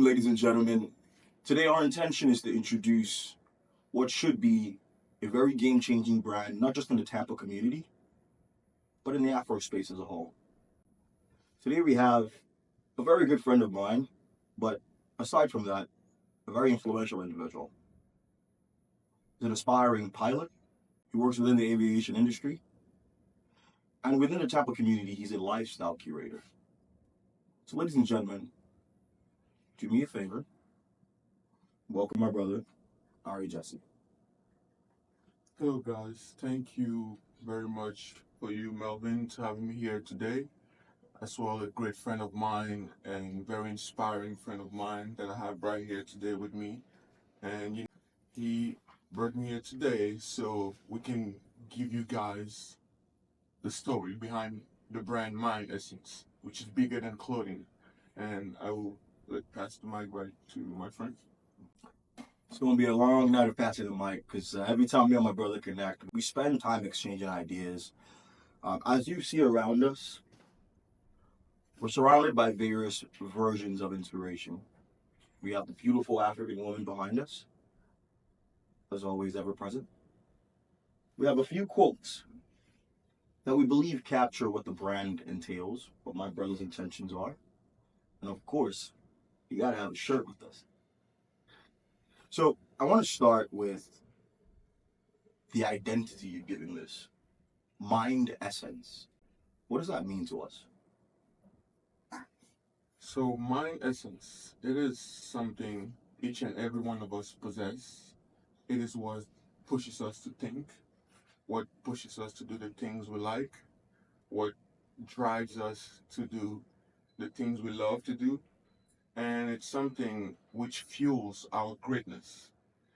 ladies and gentlemen. Today, our intention is to introduce what should be a very game changing brand, not just in the Tampa community, but in the Afro space as a whole. Today, we have a very good friend of mine, but aside from that, a very influential individual. He's an aspiring pilot, he works within the aviation industry, and within the Tampa community, he's a lifestyle curator. So, ladies and gentlemen, do me a favor, welcome my brother, Ari Jesse. Hello, guys. Thank you very much for you, Melvin, to having me here today. As well, a great friend of mine and very inspiring friend of mine that I have right here today with me. And he brought me here today so we can give you guys the story behind the brand Mind Essence, which is bigger than clothing. And I will pass the mic right to my friend. It's going to be a long night of passing the mic because every time me and my brother connect, we spend time exchanging ideas. As you see around us, we're surrounded by various versions of inspiration. We have the beautiful African woman behind us, as always, ever present. We have a few quotes that we believe capture what the brand entails, what my brother's intentions are. And of course, you got to have a shirt with us. So I want to start with the identity you're giving this mind essence. What does that mean to us? So, Mind Essence, it is something each and every one of us possess. It is what pushes us to think, what pushes us to do the things we like, what drives us to do the things we love to do, and it's something which fuels our greatness.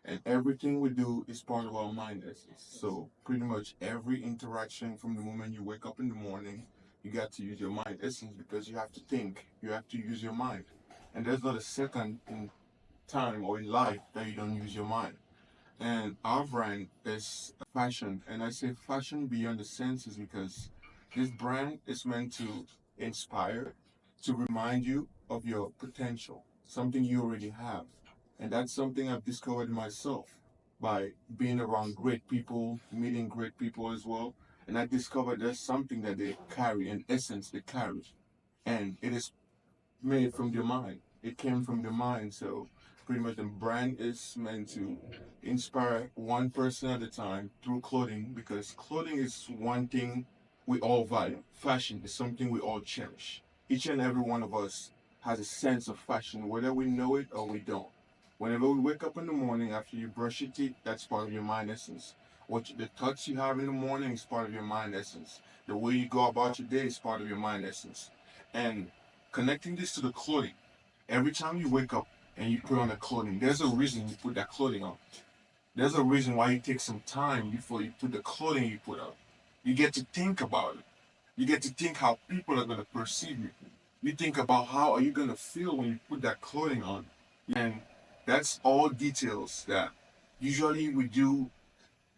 And everything we do is part of our mind essence. So pretty much every interaction from the moment you wake up in the morning, you got to use your mind essence because you have to think, you have to use your mind. And there's not a second in time or in life that you don't use your mind. And our brand is fashion. And I say fashion beyond the senses because this brand is meant to inspire, to remind you of your potential, something you already have. And that's something I've discovered myself by being around great people, meeting great people as well. And I discovered there's something that they carry, an essence they carry. And it is made from their mind. It came from their mind. So pretty much the brand is meant to inspire one person at a time through clothing because clothing is one thing we all value. Fashion is something we all cherish. Each and every one of us has a sense of fashion, whether we know it or we don't. Whenever we wake up in the morning after you brush your teeth, that's part of your mind essence. The thoughts you have in the morning is part of your mind essence. The way you go about your day is part of your mind essence. And connecting this to the clothing, every time you wake up and you put on the clothing, there's a reason you put that clothing on. There's a reason why you take some time before you put the clothing you put on. You get to think about it. You get to think how people are going to perceive you. You think about how are you going to feel when you put that clothing on. And that's all details that usually we do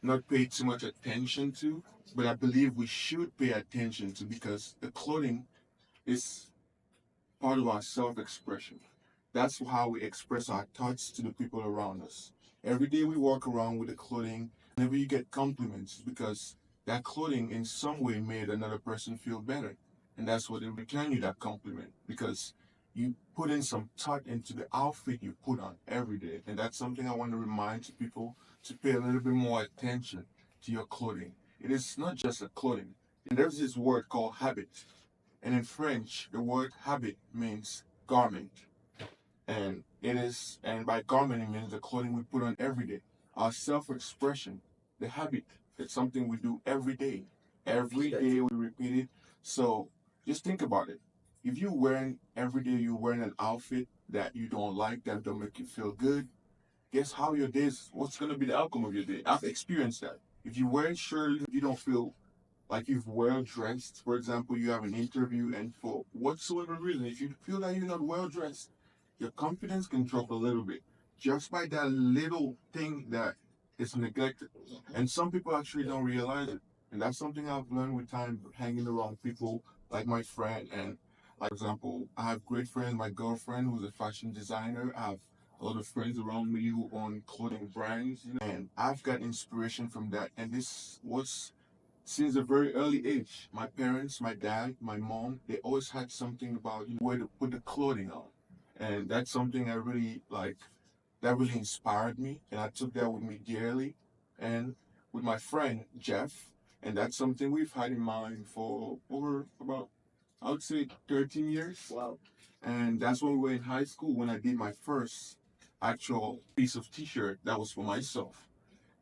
not pay too much attention to, but I believe we should pay attention to because the clothing is part of our self-expression. That's how we express our thoughts to the people around us. Every day we walk around with the clothing, whenever you get compliments, it's because that clothing in some way made another person feel better. And that's what they return you that compliment because you put in some thought into the outfit you put on every day. And that's something I want to remind to people to pay a little bit more attention to your clothing. It is not just a clothing. And there's this word called habit. And in French, the word habit means garment. And by garment, it means the clothing we put on every day. Our self expression, the habit, it's something we do every day. Every day we repeat it. So just think about it. If you're wearing every day, you're wearing an outfit that you don't like, that don't make you feel good, guess how your days, what's going to be the outcome of your day? I've experienced that. If you're wearing shirts, you don't feel like you've well dressed. For example, you have an interview, and for whatsoever reason, if you feel that you're not well dressed, your confidence can drop a little bit just by that little thing that is neglected. And some people actually don't realize it. And that's something I've learned with time hanging around people like my friend. And Like, for example, I have great friends, my girlfriend who's a fashion designer. I have a lot of friends around me who own clothing brands, and I've got inspiration from that. And this was since a very early age. My parents, my dad, my mom, they always had something about where to put the clothing on. And that's something I really like, that really inspired me. And I took that with me dearly. And with my friend, Jeff, and that's something we've had in mind for over about, I would say, 13 years. Wow. And that's when we were in high school when I did my first actual piece of t-shirt that was for myself.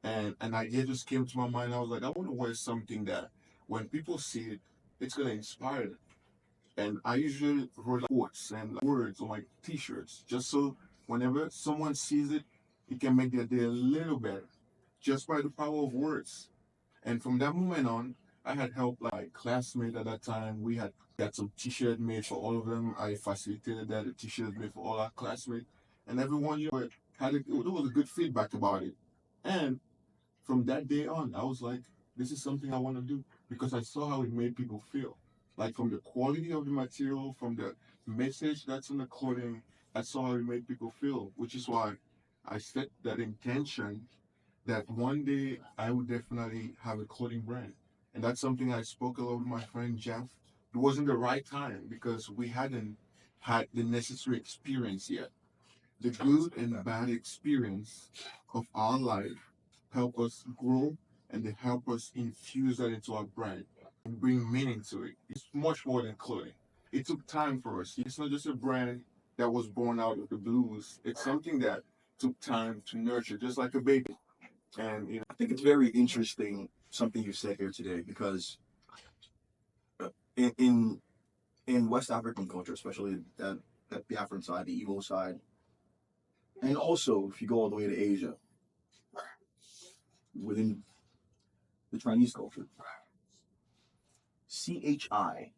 And an idea just came to my mind. I was like, I want to wear something that when people see it, it's gonna inspire them. And I usually write quotes and words on my t-shirts just so whenever someone sees it, it can make their day a little better just by the power of words. And from that moment on, I had helped like my classmate at that time. We had got some t-shirt made for all of them. I facilitated that, the t-shirts made for all our classmates. And everyone, there was a good feedback about it. And from that day on, I was like, this is something I want to do because I saw how it made people feel. Like from the quality of the material, from the message that's in the clothing, I saw how it made people feel, which is why I set that intention that one day I would definitely have a clothing brand. And that's something I spoke a lot with my friend Jeff. It wasn't the right time because we hadn't had the necessary experience yet. The good and bad experience of our life help us grow and they help us infuse that into our brand and bring meaning to it. It's much more than clothing. It took time for us. It's not just a brand that was born out of the blues. It's something that took time to nurture, just like a baby. And I think it's very interesting something you said here today because uh, in in, in West African culture, especially that Biafran side, the Igbo side, and also if you go all the way to Asia, within the Chinese culture, CHI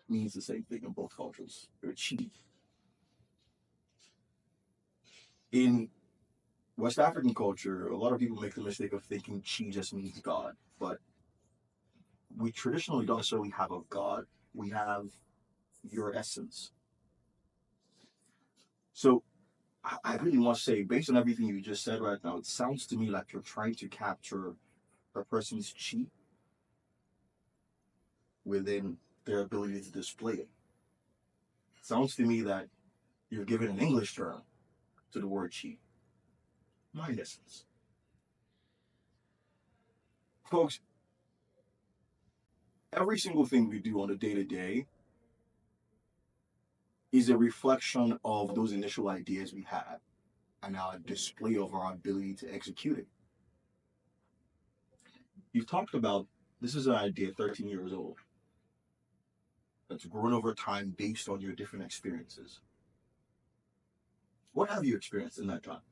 means the same thing in both cultures. Or chi. In West African culture, a lot of people make the mistake of thinking chi just means God, but we traditionally don't necessarily have a God. We have your essence. So I really want to say, based on everything you just said right now, it sounds to me like you're trying to capture a person's chi within their ability to display it. Sounds to me that you're giving an English term to the word chi, mind essence. Folks, every single thing we do on a day to day is a reflection of those initial ideas we had and our display of our ability to execute it. You've talked about this is an idea 13 years old that's grown over time based on your different experiences. What have you experienced in that time?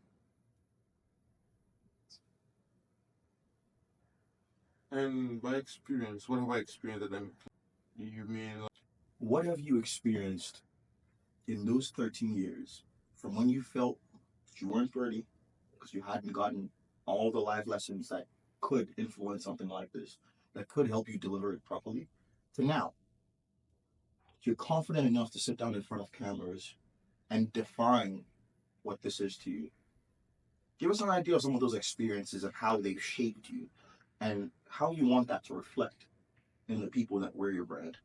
by experience, what have I experienced that you mean like, What have you experienced in those 13 years from when you felt that you weren't ready because you hadn't gotten all the life lessons that could influence something like this, that could help you deliver it properly, to now? You're confident enough to sit down in front of cameras and define what this is to you. Give us an idea of some of those experiences and how they've shaped you and how you want that to reflect in the people that wear your brand.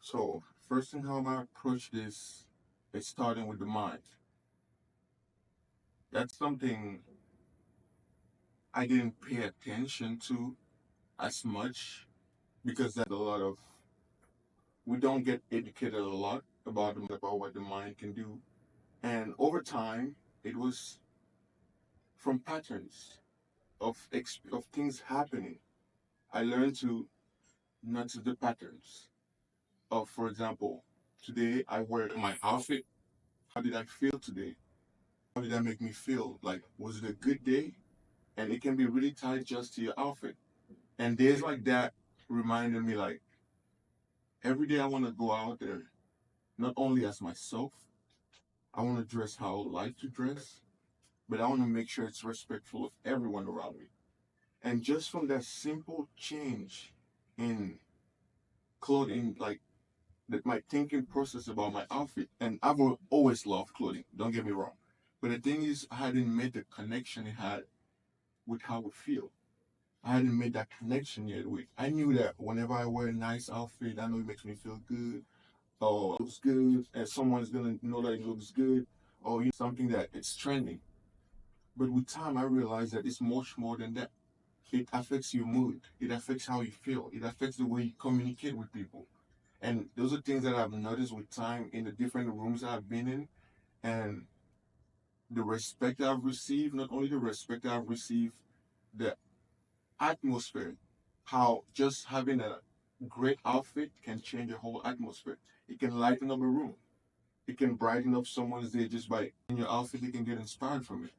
so first thing how I approach this is starting with the mind. That's something I didn't pay attention to as much because that a lot of we don't get educated a lot about what the mind can do. And over time, it was from patterns of things happening. I learned to notice the patterns of, for example, today I wear my outfit. How did I feel today? How did that make me feel? Like, was it a good day? And it can be really tied just to your outfit. And days like that reminded me, like, every day I want to go out there, not only as myself, I want to dress how I like to dress, but I want to make sure it's respectful of everyone around me. And just from that simple change in clothing, like my thinking process about my outfit. And I've always loved clothing, don't get me wrong. But the thing is, I hadn't made the connection it had with how we feel. I hadn't made that connection yet with. I knew that whenever I wear a nice outfit, I know it makes me feel good, or looks good, and someone's gonna know that it looks good, or something that it's trending. But with time, I realized that it's much more than that. It affects your mood. It affects how you feel. It affects the way you communicate with people. And those are things that I've noticed with time in the different rooms I've been in, and the respect I've received. Not only the respect I've received, the atmosphere. How just having a great outfit can change a whole atmosphere. It can lighten up a room. It can brighten up someone's day just by in your outfit. They can get inspired from it.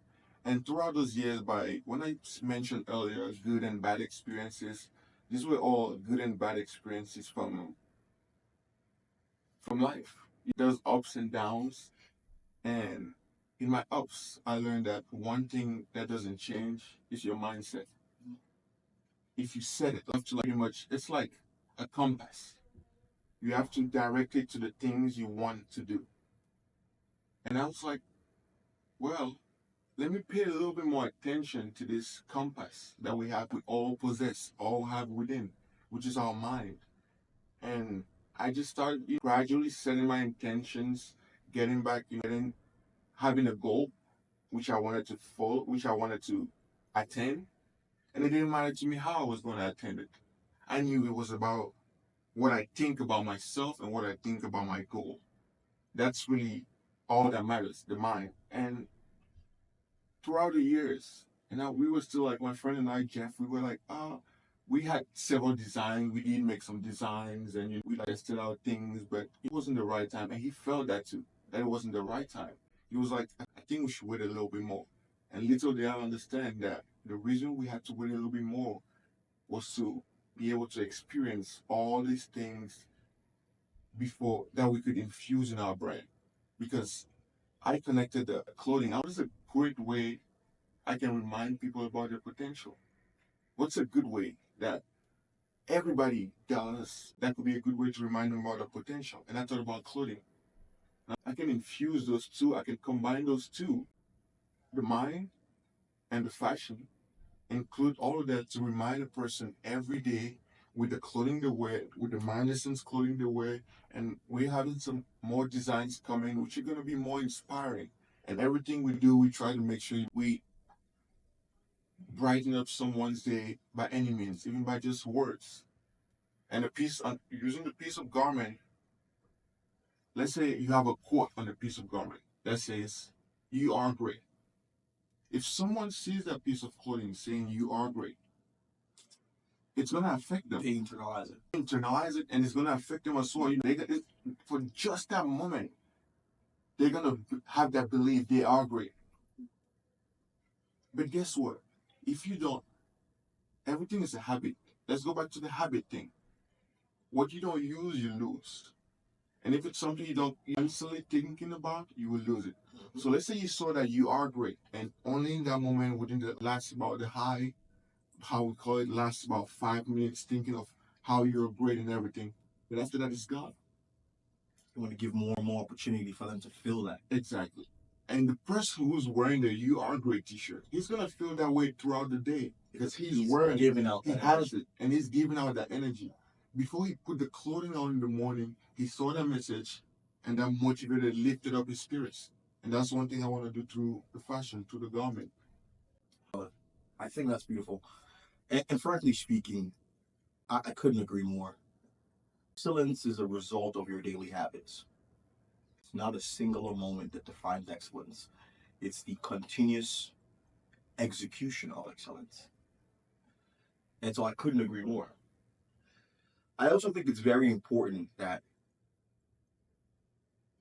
And throughout those years, by when I mentioned earlier, good and bad experiences, these were all good and bad experiences from life. There's ups and downs, and in my ups, I learned that one thing that doesn't change is your mindset. If you set it, you have to like pretty much. It's like a compass. You have to direct it to the things you want to do. And I was like, well, let me pay a little bit more attention to this compass that we all possess, all have within, which is our mind. And I just started gradually setting my intentions, getting back, having a goal, which I wanted to follow, which I wanted to attain. And it didn't matter to me how I was going to attain it. I knew it was about what I think about myself and what I think about my goal. That's really all that matters, the mind. And throughout the years, we were still like my friend and I, Jeff, we were like, we had several designs. We did make some designs and we like tested out things, but it wasn't the right time. And he felt that too, that it wasn't the right time. He was like, I think we should wait a little bit more. And little did I understand that the reason we had to wait a little bit more was to be able to experience all these things before that we could infuse in our brain. Because I connected the clothing. How is a great way I can remind people about their potential? What's a good way that everybody does that could be a good way to remind them about their potential? And I thought about clothing. Now, I can infuse those two, I can combine those two, the mind and the fashion, include all of that to remind a person every day with the clothing they wear, with the mind essence clothing they wear, and we're having some more designs coming, which are going to be more inspiring. And everything we do, we try to make sure we brighten up someone's day by any means, even by just words. And using the piece of garment, let's say you have a quote on a piece of garment that says, "You are great." If someone sees that piece of clothing saying, "You are great," it's going to affect them. They internalize it. Internalize it, and it's going to affect them as well. For just that moment, they're going to have that belief they are great. But guess what? If you don't, everything is a habit. Let's go back to the habit thing. What you don't use, you lose. And if it's something you don't instantly thinking about, you will lose it. So let's say you saw that you are great, and only in that moment, within the last about the high, how we call it, lasts about 5 minutes thinking of how you're great and everything. But after that, it's gone. You want to give more and more opportunity for them to feel that. Exactly. And the person who's wearing the "You Are Great" t-shirt, he's gonna feel that way throughout the day because he's wearing giving out he that has it, and he's giving out that energy. Before he put the clothing on in the morning, he saw that message, and that motivated, lifted up his spirits. And that's one thing I want to do through the fashion, through the garment. I think that's beautiful. And frankly speaking, I couldn't agree more. Excellence is a result of your daily habits. It's not a singular moment that defines excellence. It's the continuous execution of excellence. And so I couldn't agree more. I also think it's very important that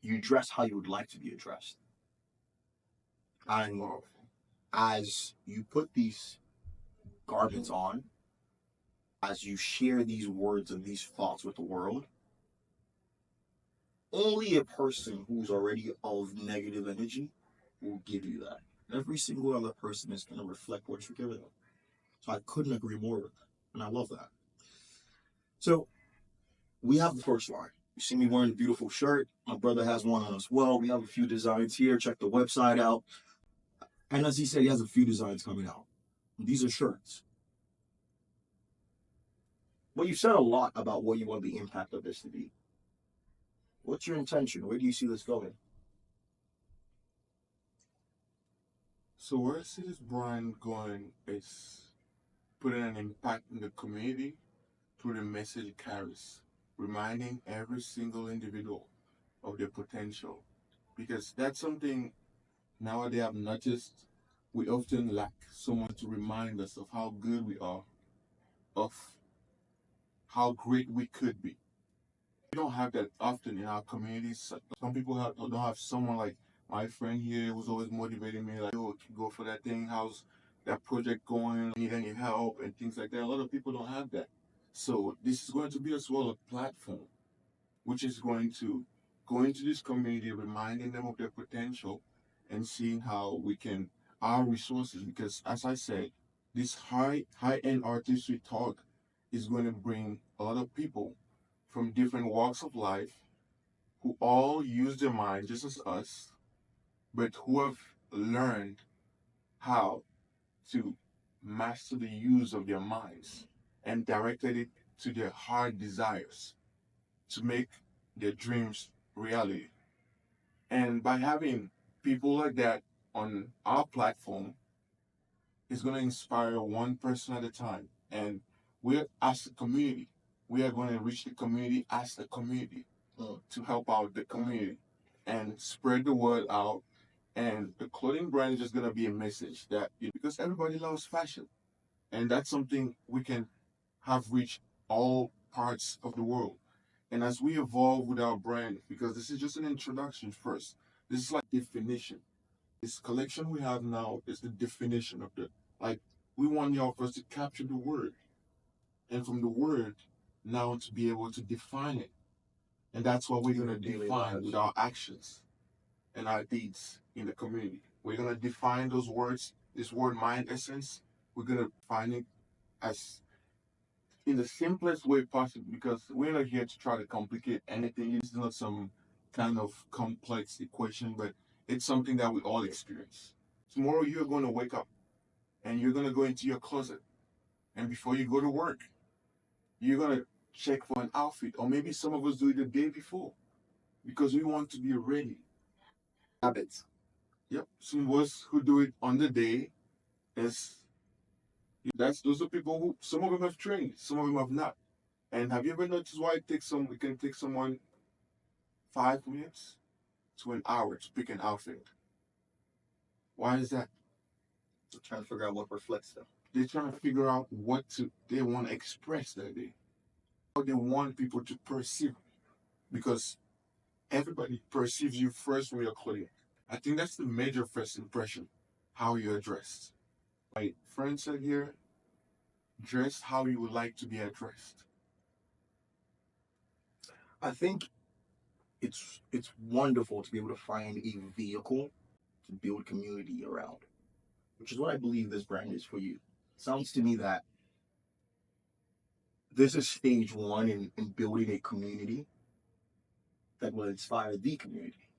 you dress how you would like to be addressed. And as you put these garments on, as you share these words and these thoughts with the world, only a person who's already of negative energy will give you that. Every single other person is going to reflect what you're giving them. So I couldn't agree more with that. And I love that. So we have the first line. You see me wearing a beautiful shirt. My brother has one on as well. We have a few designs here. Check the website out. And as he said, he has a few designs coming out. These are shirts. Well, you said a lot about what you want the impact of this to be. What's your intention? Where do you see this going? So where I see this brand going is putting an impact in the community through the message it carries, reminding every single individual of their potential. Because that's something nowadays I've noticed we often lack someone to remind us of how good we are, of how great we could be. We don't have that often in our communities. Some people don't have someone like my friend here who's always motivating me, like, yo, go for that thing. How's that project going? Need any help and things like that. A lot of people don't have that. So this is going to be as well a platform which is going to go into this community, reminding them of their potential and seeing how we can our resources. Because as I said, this high end artistry talk is going to bring a lot of people from different walks of life who all use their mind just as us, but who have learned how to master the use of their minds and directed it to their heart desires to make their dreams reality. And by having people like that on our platform, it's going to inspire one person at a time. And we're, as a community, we are going to reach the community as a community to help out the community and spread the word out. And the clothing brand is just going to be a message that, because everybody loves fashion. And that's something we can have reached all parts of the world. And as we evolve with our brand, because this is just an introduction first, this is like definition. This collection we have now is the definition of the, like, we want y'all first to capture the word. And from the word, now to be able to define it. And that's what we're going to define with our actions and our deeds in the community. We're going to define those words, this word mind essence. We're going to define it as in the simplest way possible because we're not here to try to complicate anything. It's not some kind of complex equation, but it's something that we all experience. Tomorrow you're going to wake up and you're going to go into your closet. And before you go to work, you're going to check for an outfit. Or maybe some of us do it the day before because we want to be ready. Habits. Yep. Some of us who do it on the day is those are people who some of them have trained, some of them have not. And have you ever noticed why it can take someone 5 minutes to an hour to pick an outfit? Why is that? They're trying to figure out what reflects them. They're trying to figure out they want to express that day. How they want people to perceive. Because everybody perceives you first when you're clothing. I think that's the major first impression, how you're dressed. My friend said here, dress how you would like to be addressed. I think it's wonderful to be able to find a vehicle to build community around, which is what I believe this brand is for you. Sounds to me that this is stage one in building a community that will inspire the community.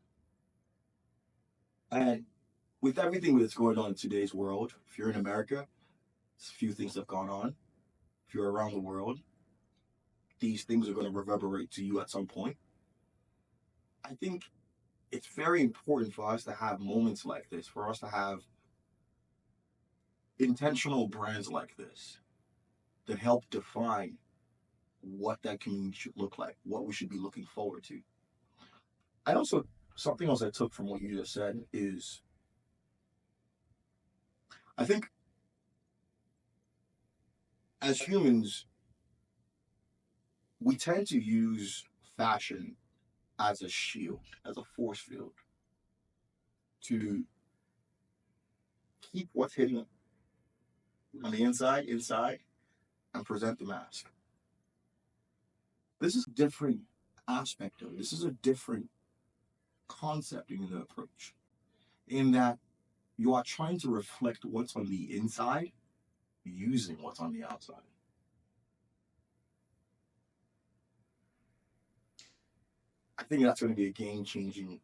And with everything that's going on in today's world, if you're in America, a few things have gone on. If you're around the world, these things are going to reverberate to you at some point. I think it's very important for us to have moments like this, for us to have intentional brands like this that help define what that community should look like, what we should be looking forward to. I also, something else I took from what you just said is I think as humans, we tend to use fashion as a shield, as a force field to keep what's hidden on the inside, and present the mask. This is a different aspect of it. This is a different concept in the approach, in that you are trying to reflect what's on the inside using what's on the outside. I think that's going to be a game changing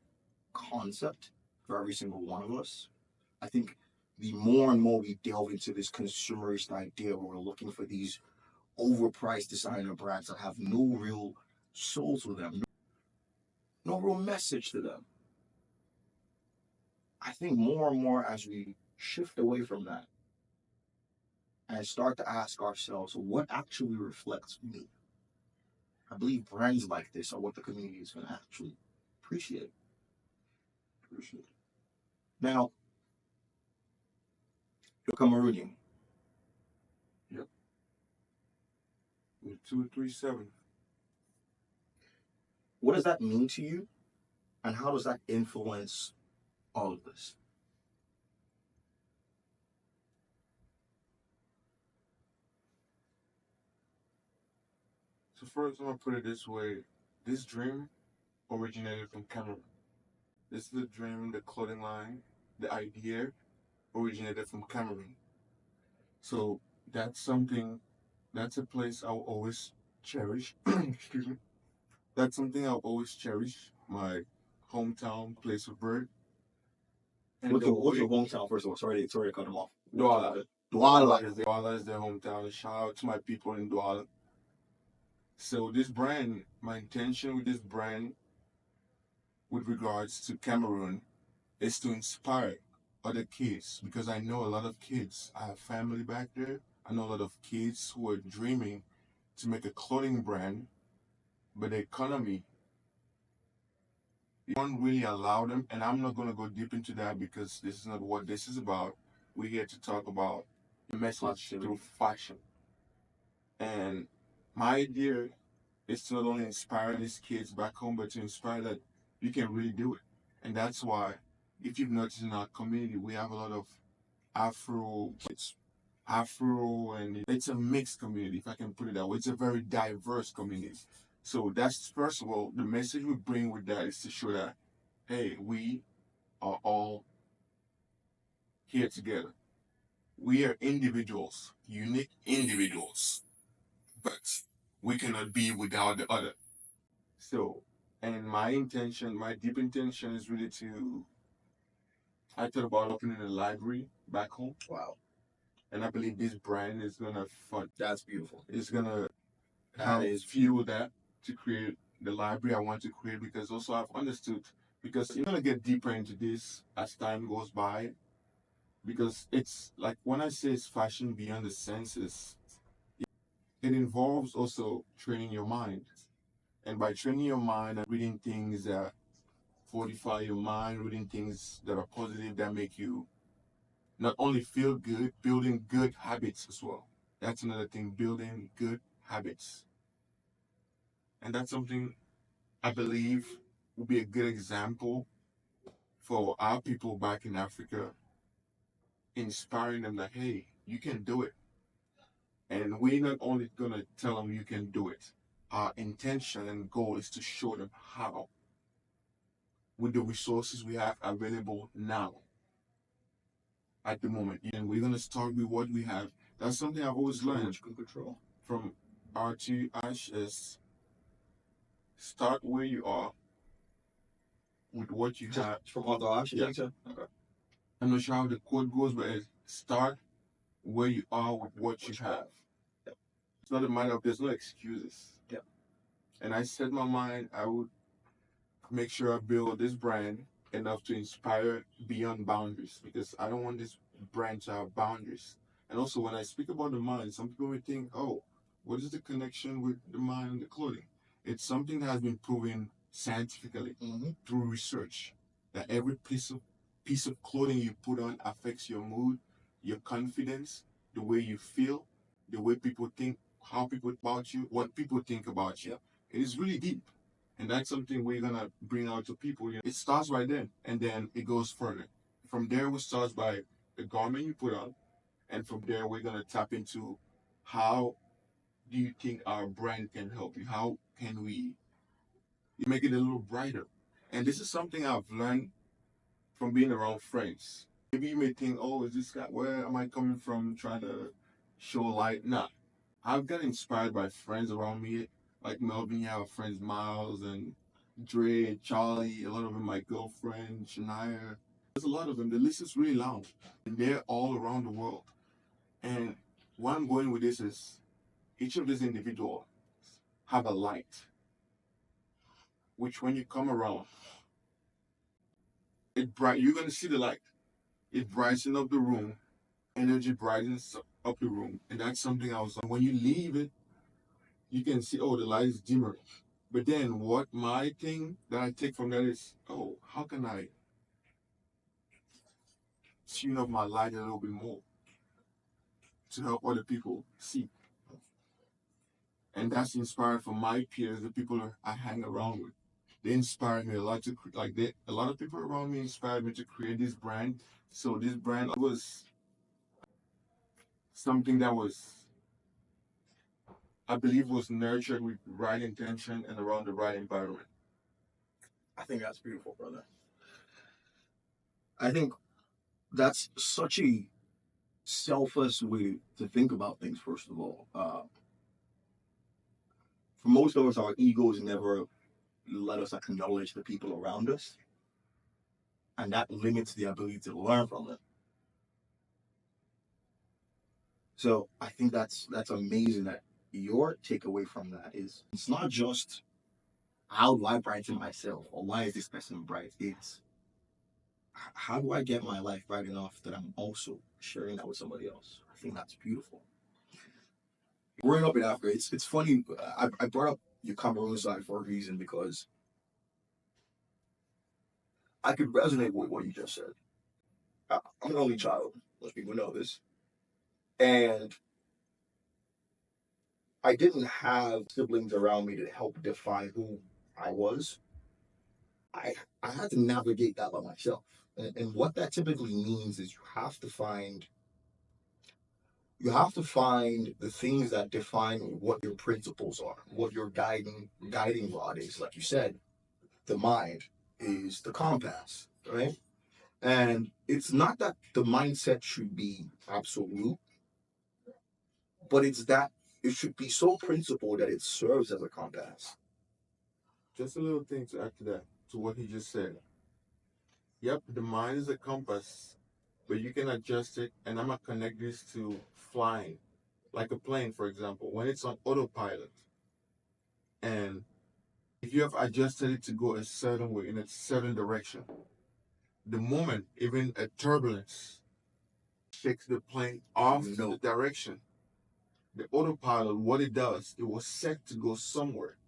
concept for every single one of us. I think the more and more we delve into this consumerist idea where we're looking for these overpriced designer brands that have no real soul to them, no real message to them. I think more and more as we shift away from that and start to ask ourselves what actually reflects me, I believe brands like this are what the community is going to actually appreciate. Appreciate. Now, you're Cameroonian. Yep. With 237. What does that mean to you, and how does that influence all of this? So first, I'm gonna put it this way: this dream originated from Cameroon. This is the dream, the clothing line, the idea originated from Cameroon. So that's something. That's a place I'll always cherish. Excuse me. That's something I'll always cherish. My hometown, place of birth. And What's your hometown, first of all? Sorry to cut him off. Douala. Douala. Douala is their hometown. Shout out to my people in Douala. So this brand, my intention with this brand with regards to Cameroon is to inspire other kids because I know a lot of kids. I have family back there. I know a lot of kids who are dreaming to make a clothing brand, but the economy don't really allow them. And I'm not going to go deep into that because this is not what this is about. We're here to talk about the message through fashion. And my idea is to not only inspire these kids back home, but to inspire that you can really do it. And that's why, if you've noticed in our community, we have a lot of Afro, and it's a mixed community, if I can put it that way. It's a very diverse community. So that's, first of all, the message we bring with that is to show that, hey, we are all here together. We are individuals, unique individuals, but we cannot be without the other. So, and my intention, my deep intention is really I thought about opening a library back home. Wow. And I believe this brand is going to fund. That's beautiful. It's going to That is fuel that to create the library I want to create because also I've understood, because you're going to get deeper into this as time goes by. Because it's like when I say it's fashion beyond the senses, it involves also training your mind. And by training your mind and reading things that fortify your mind, reading things that are positive, that make you not only feel good, building good habits as well. That's another thing, building good habits. And that's something I believe will be a good example for our people back in Africa, inspiring them that, hey, you can do it. And we're not only going to tell them you can do it. Our intention and goal is to show them how with the resources we have available now at the moment. And we're going to start with what we have. That's something I've always learned from RT Ash is start where you are with what you have. From Arthur Ashe? Yeah. Okay. I'm not sure how the quote goes, but it's start where you are with what you have. Yep. It's not a matter of there's no excuses. Yep. And I set my mind I would make sure I build this brand enough to inspire beyond boundaries because I don't want this brand to have boundaries. And also, when I speak about the mind, some people may think, oh, what is the connection with the mind and the clothing? It's something that has been proven scientifically through research that every piece of clothing you put on affects your mood, your confidence, the way you feel, the way people think, how people about you, what people think about you. It is really deep. And that's something we're gonna bring out to people. It starts right then, and then it goes further. From there, we start by the garment you put on, and from there, we're gonna tap into how do you think our brand can help you? How can we make it a little brighter? And this is something I've learned from being around friends. Maybe you may think, oh, is this guy? Where am I coming from? Trying to show light? Nah, I've got inspired by friends around me, like Melvin. You have friends Miles and Dre, Charlie, a lot of them, my girlfriend, Shania. There's a lot of them. The list is really long. And they're all around the world. And where I'm going with this is each of these individuals have a light, which when you come around, you're gonna see the light. It brightens up the room, energy brightens up the room. And that's something I was when you leave it, you can see, oh, the light is dimmer. But then what my thing that I take from that is, oh, how can I tune up my light a little bit more to help other people see? And that's inspired from my peers, the people I hang around with. They inspired me a lot to a lot of people around me inspired me to create this brand. So this brand was something that was, I believe, was nurtured with right intention and around the right environment. I think that's beautiful, brother. I think that's such a selfless way to think about things. First of all, for most of us, our egos never let us acknowledge the people around us, and that limits the ability to learn from them. So I think that's amazing that your takeaway from that is it's not just how do I brighten myself or why is this person bright? It's how do I get my life bright enough that I'm also sharing that with somebody else? I think that's beautiful. Growing up in Africa, it's funny. I brought up your Cameroon side for a reason because I could resonate with what you just said. I'm an only child. Most people know this, and I didn't have siblings around me to help define who I was. I I had to navigate that by myself. And what that typically means is you have to find the things that define what your principles are, what your guiding rod is. Like you said, the mind is the compass, right? And it's not that the mindset should be absolute, but it's that it should be so principled that it serves as a compass. Just a little thing to add to that, to what he just said. Yep, the mind is a compass, but you can adjust it, and I'm gonna connect this to flying, like a plane, for example. When it's on autopilot, and if you have adjusted it to go a certain way in a certain direction, the moment even a turbulence shakes the plane off the direction, the autopilot, what it does, it was set to go somewhere.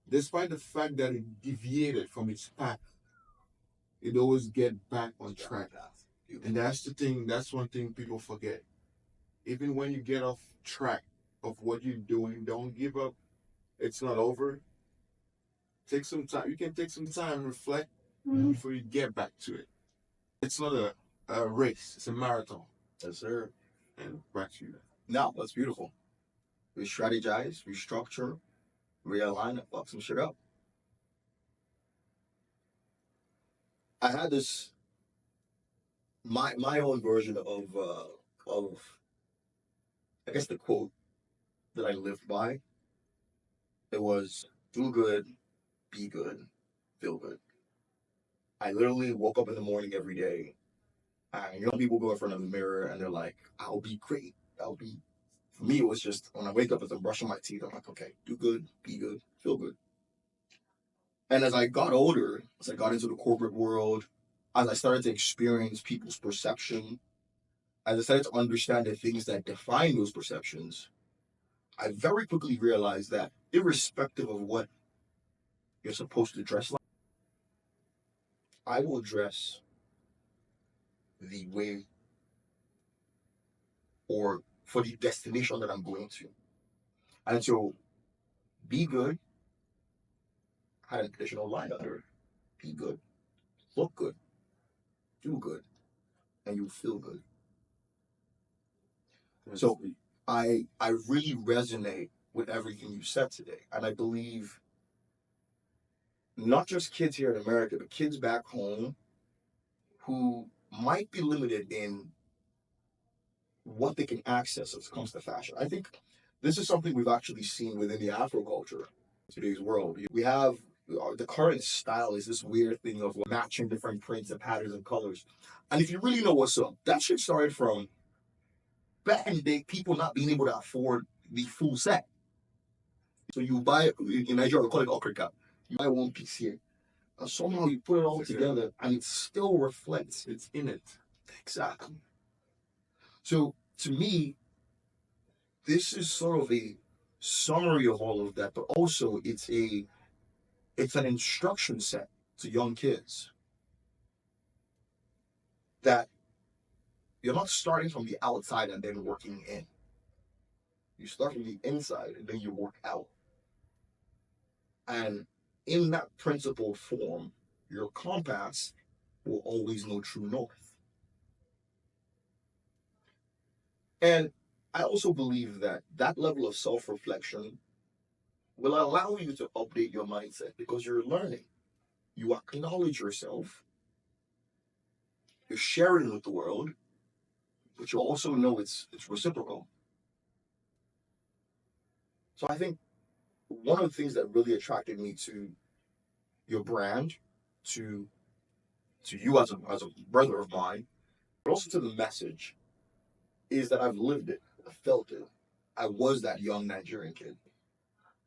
Despite the fact that it deviated from its path, it always get back on track. And that's the thing, that's one thing people forget. Even when you get off track of what you're doing, don't give up. It's not over. Take some time. You can take some time, reflect before you get back to it. It's not a race, it's a marathon. Yes, sir. And back to you. No, that's beautiful. We strategize, restructure, realign, and fuck some shit up. I had this my own version of I guess the quote that I lived by. It was do good, be good, feel good. I literally woke up in the morning every day, and people go in front of the mirror and they're like, "I'll be great. I'll be." For me, it was just when I wake up as I'm brushing my teeth, I'm like, "Okay, do good, be good, feel good." And as I got older, as I got into the corporate world, as I started to experience people's perception, as I started to understand the things that define those perceptions, I very quickly realized that irrespective of what you're supposed to dress like, I will dress the way or for the destination that I'm going to. And so, be good had an additional line under it. Be good, look good, do good, and you feel good. So I really resonate with everything you said today. And I believe not just kids here in America, but kids back home who might be limited in what they can access as it comes to fashion. I think this is something we've actually seen within the Afro culture in today's world. We have The current style is this weird thing of matching different prints and patterns and colors. And if you really know what's up, that shit started from back in the day, people not being able to afford the full set. So you buy, in Nigeria, we call it okrika. You buy one piece here, and somehow you put it all together, and it still reflects. It's in it. Exactly. So to me, this is sort of a summary of all of that, but also it's an instruction set to young kids that you're not starting from the outside and then working in. You start from the inside and then you work out. And in that principled form, your compass will always know true north. And I also believe that that level of self reflection will allow you to update your mindset because you're learning. You acknowledge yourself, you're sharing with the world, but you also know it's reciprocal. So I think one of the things that really attracted me to your brand, to you as a brother of mine, but also to the message, is that I've lived it, I felt it. I was that young Nigerian kid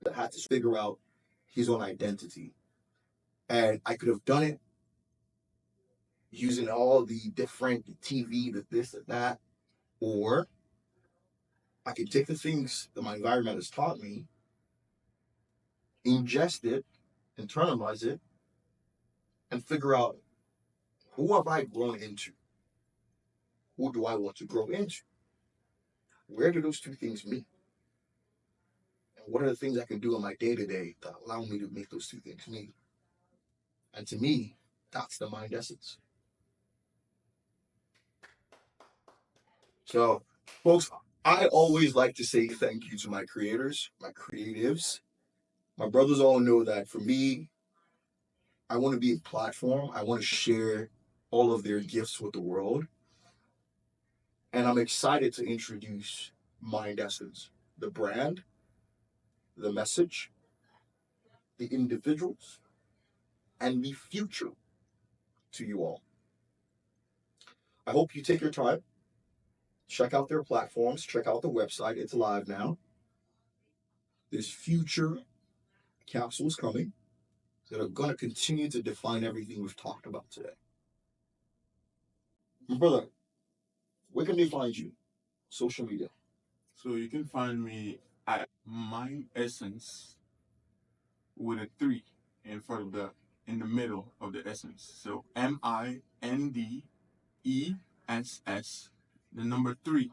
that had to figure out his own identity. And I could have done it using all the different the TV, the this, and that, or I could take the things that my environment has taught me, ingest it, internalize it, and figure out who have I grown into? Who do I want to grow into? Where do those two things meet? And what are the things I can do in my day to day that allow me to make those two things meet? And to me, that's the mind essence. So, folks, I always like to say thank you to my creators, my creatives. My brothers all know that for me, I want to be a platform. I want to share all of their gifts with the world. And I'm excited to introduce Mind Essence, the brand, the message, the individuals, and the future to you all. I hope you take your time, check out their platforms, check out the website. It's live now. There's future capsules coming that are going to continue to define everything we've talked about today. My brother, where can they find you? Social media. So you can find me at Mind Essence with a 3 in front of in the middle of the essence. So MINDESS, the number 3,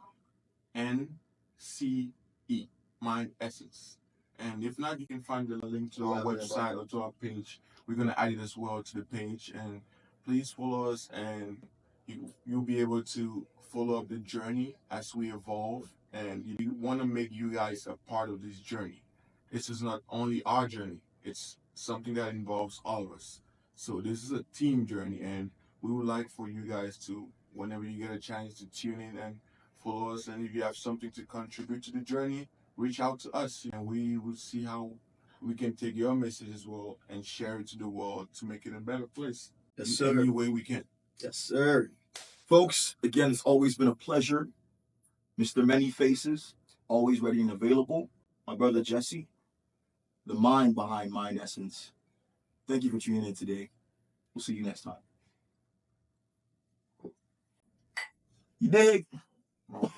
NCE, Mind Essence. And if not, you can find the link to our website or to our page. We're going to add it as well to the page. And please follow us, and you'll be able to follow up the journey as we evolve. And we want to make you guys a part of this journey. This is not only our journey, it's something that involves all of us. So this is a team journey, and we would like for you guys to, whenever you get a chance, to tune in and follow us. And if you have something to contribute to the journey, reach out to us, and we will see how we can take your message as well and share it to the world to make it a better place. Yes, in sir. any way we can. Yes, sir. Folks, again, it's always been a pleasure. Mr. Many Faces, always ready and available. My brother Jesse, the mind behind Mind Essence. Thank you for tuning in today. We'll see you next time. You dig? Oh,